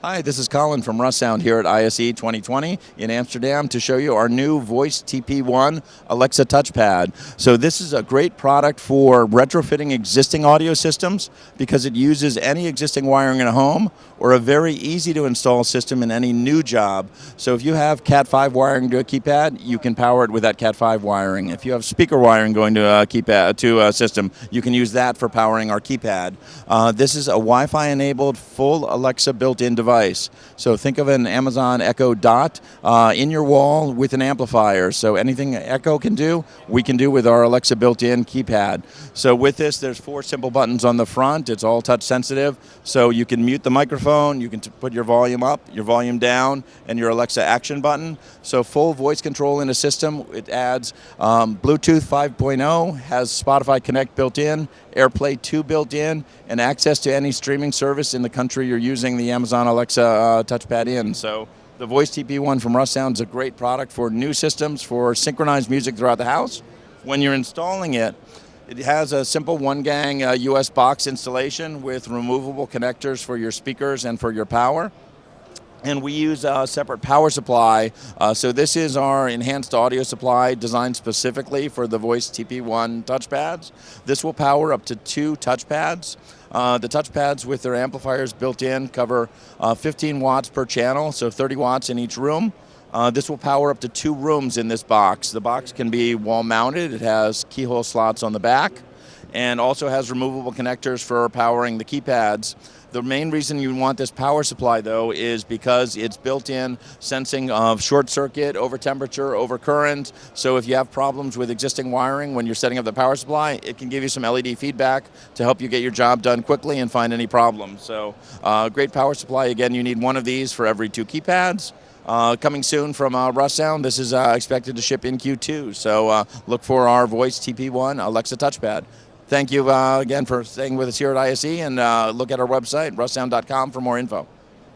Hi, this is Colin from Russound here at ISE 2020 in Amsterdam to show you our new Voice TP-1 Alexa Touchpad. So this is a great product for retrofitting existing audio systems because it uses any existing wiring in a home or a very easy to install system in any new job. So if you have Cat5 wiring to a keypad, you can power it with that Cat5 wiring. If you have speaker wiring going to a keypad to a system, you can use that for powering our keypad. This is a Wi-Fi enabled full Alexa built-in device. So think of an Amazon Echo Dot in your wall with an amplifier. So anything Echo can do, we can do with our Alexa built-in keypad. So with this, there's 4 simple buttons on the front. It's all touch sensitive. So you can mute the microphone, you can put your volume up, your volume down, and your Alexa action button. So full voice control in a system. It adds Bluetooth 5.0, has Spotify Connect built in, AirPlay 2 built in, and access to any streaming service in the country you're using the Amazon Alexa touchpad in. So the Voice TP-1 from Russound is a great product for new systems for synchronized music throughout the house. When you're installing it, it has a simple one-gang US box installation with removable connectors for your speakers and for your power. And we use a separate power supply. So this is our enhanced audio supply designed specifically for the Voice TP-1 touchpads. This will power up to 2 touchpads. The touchpads with their amplifiers built in cover 15 watts per channel, so 30 watts in each room. This will power up to 2 rooms in this box. The box can be wall mounted. It has keyhole slots on the back and also has removable connectors for powering the keypads. The main reason you want this power supply, though, is because it's built-in sensing of short circuit, over temperature, over current. So if you have problems with existing wiring when you're setting up the power supply, it can give you some LED feedback to help you get your job done quickly and find any problems. So great power supply. Again, you need 1 of these for every 2 keypads. Coming soon from Russound. This is expected to ship in Q2. So look for our Voice TP-1 Alexa touchpad. Thank you again for staying with us here at ISE, and look at our website, russound.com, for more info.